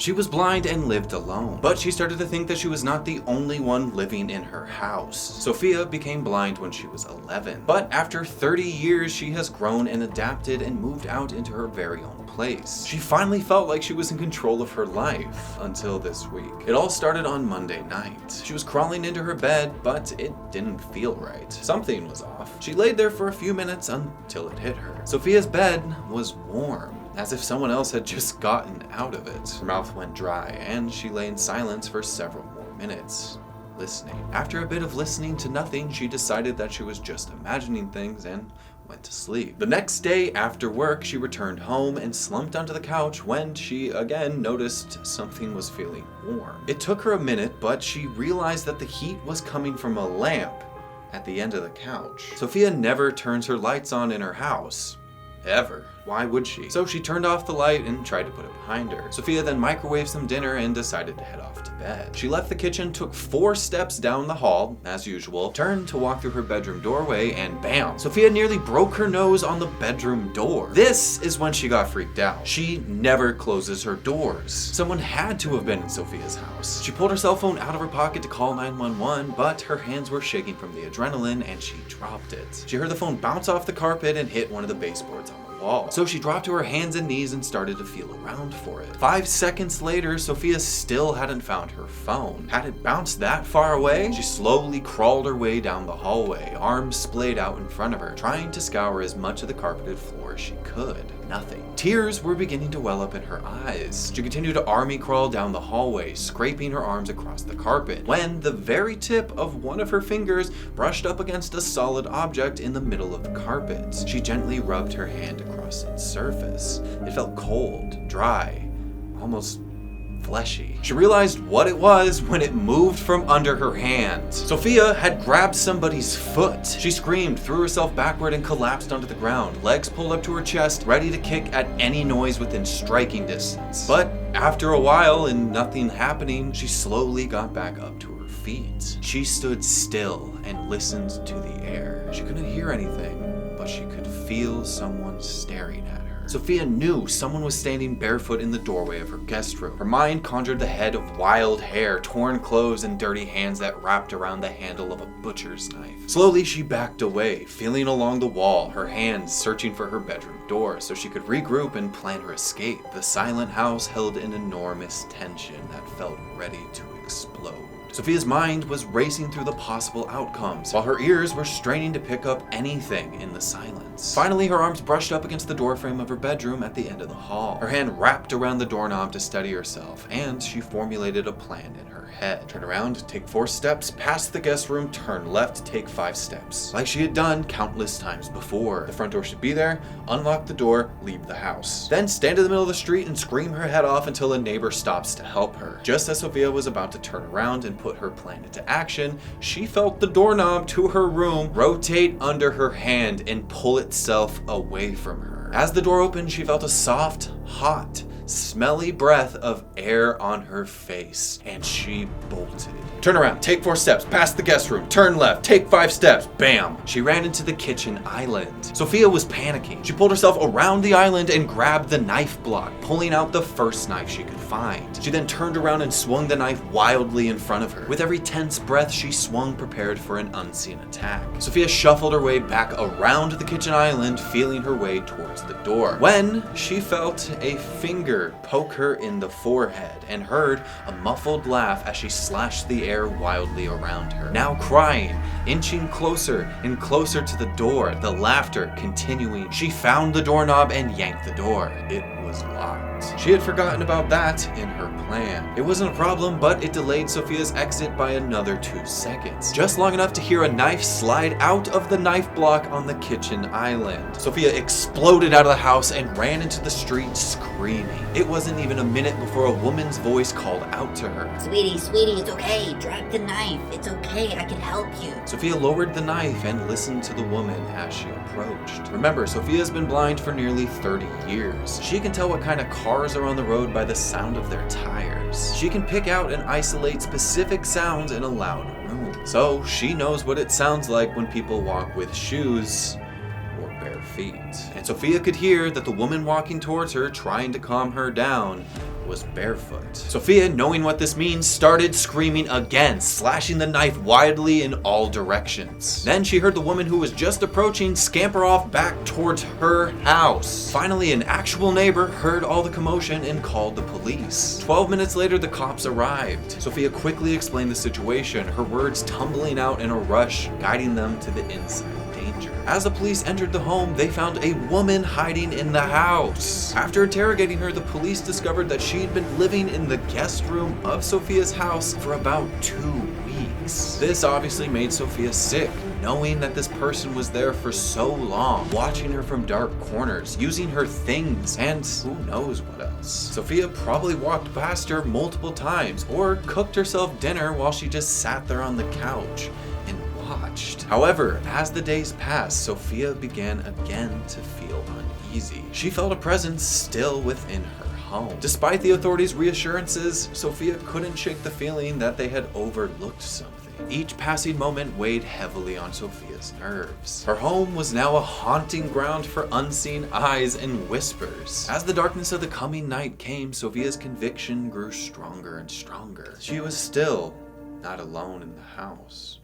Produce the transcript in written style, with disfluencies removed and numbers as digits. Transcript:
She was blind and lived alone, but she started to think that she was not the only one living in her house. Sophia became blind when she was 11, but after 30 years, she has grown and adapted and moved out into her very own place. She finally felt like she was in control of her life until this week. It all started on Monday night. She was crawling into her bed, but it didn't feel right. Something was off. She laid there for a few minutes until it hit her. Sophia's bed was warm, as if someone else had just gotten out of it. Her mouth went dry, and she lay in silence for several more minutes, listening. After a bit of listening to nothing, she decided that she was just imagining things and went to sleep. The next day after work, she returned home and slumped onto the couch when she again noticed something was feeling warm. It took her a minute, but she realized that the heat was coming from a lamp at the end of the couch. Sophia never turns her lights on in her house. Ever. Why would she? So she turned off the light and tried to put it behind her. Sophia then microwaved some dinner and decided to head off to bed. She left the kitchen, took 4 steps down the hall, as usual, turned to walk through her bedroom doorway, and bam! Sophia nearly broke her nose on the bedroom door. This is when she got freaked out. She never closes her doors. Someone had to have been in Sophia's house. She pulled her cell phone out of her pocket to call 911, but her hands were shaking from the adrenaline and she dropped it. She heard the phone bounce off the carpet and hit one of the baseboards on the wall. So she dropped to her hands and knees and started to feel around for it. 5 seconds later, Sophia still hadn't found her phone. Had it bounced that far away? She slowly crawled her way down the hallway, arms splayed out in front of her, trying to scour as much of the carpeted floor as she could. Nothing. Tears were beginning to well up in her eyes. She continued to army crawl down the hallway, scraping her arms across the carpet, when the very tip of one of her fingers brushed up against a solid object in the middle of the carpet. She gently rubbed her hand across its surface. It felt cold, dry, almost fleshy. She realized what it was when it moved from under her hand. Sophia had grabbed somebody's foot. She screamed, threw herself backward, and collapsed onto the ground, legs pulled up to her chest, ready to kick at any noise within striking distance. But after a while and nothing happening, she slowly got back up to her feet. She stood still and listened to the air. She couldn't hear anything, but she could feel someone staring at her. Sophia knew someone was standing barefoot in the doorway of her guest room. Her mind conjured the head of wild hair, torn clothes, and dirty hands that wrapped around the handle of a butcher's knife. Slowly, she backed away, feeling along the wall, her hands searching for her bedroom door so she could regroup and plan her escape. The silent house held an enormous tension that felt ready to explode. Sophia's mind was racing through the possible outcomes, while her ears were straining to pick up anything in the silence. Finally, her arms brushed up against the doorframe of her bedroom at the end of the hall. Her hand wrapped around the doorknob to steady herself, and she formulated a plan in her head. Turn around, take 4 steps, past the guest room, turn left, take 5 steps. Like she had done countless times before. The front door should be there, unlock the door, leave the house. Then stand in the middle of the street and scream her head off until a neighbor stops to help her. Just as Sophia was about to turn around and put her plan into action, she felt the doorknob to her room rotate under her hand and pull itself away from her. As the door opened, she felt a soft, hot, smelly breath of air on her face, and she bolted. Turn around, take 4 steps, past the guest room, turn left, take 5 steps, bam! She ran into the kitchen island. Sophia was panicking. She pulled herself around the island and grabbed the knife block, pulling out the first knife she could find. She then turned around and swung the knife wildly in front of her. With every tense breath, she swung prepared for an unseen attack. Sophia shuffled her way back around the kitchen island, feeling her way towards the door, when she felt a finger poke her in the forehead and heard a muffled laugh as she slashed the air wildly around her. Now crying, inching closer and closer to the door, the laughter continuing. She found the doorknob and yanked the door. It was locked. She had forgotten about that in her plan. It wasn't a problem, but it delayed Sophia's exit by another 2 seconds, just long enough to hear a knife slide out of the knife block on the kitchen island. Sophia exploded out of the house and ran into the street screaming. It wasn't even a minute before a woman's voice called out to her. Sweetie, it's okay. Drop the knife. It's okay. I can help you. Sophia lowered the knife and listened to the woman as she approached. Remember, Sophia's been blind for nearly 30 years. She can tell what kind of cars are on the road by the sound of their tires. She can pick out and isolate specific sounds in a loud room. So she knows what it sounds like when people walk with shoes or bare feet. And Sophia could hear that the woman walking towards her, trying to calm her down, was barefoot. Sophia, knowing what this means, started screaming again, slashing the knife wildly in all directions. Then she heard the woman who was just approaching scamper off back towards her house. Finally, an actual neighbor heard all the commotion and called the police. 12 minutes later, the cops arrived. Sophia quickly explained the situation, her words tumbling out in a rush, guiding them to the inside danger. As the police entered the home, they found a woman hiding in the house. After interrogating her, the police discovered that she'd been living in the guest room of Sophia's house for about 2 weeks. This obviously made Sophia sick, knowing that this person was there for so long, watching her from dark corners, using her things, and who knows what else. Sophia probably walked past her multiple times, or cooked herself dinner while she just sat there on the couch and watched. However, as the days passed, Sophia began again to feel uneasy. She felt a presence still within her home. Despite the authorities' reassurances, Sophia couldn't shake the feeling that they had overlooked something. Each passing moment weighed heavily on Sophia's nerves. Her home was now a haunting ground for unseen eyes and whispers. As the darkness of the coming night came, Sophia's conviction grew stronger and stronger. She was still not alone in the house.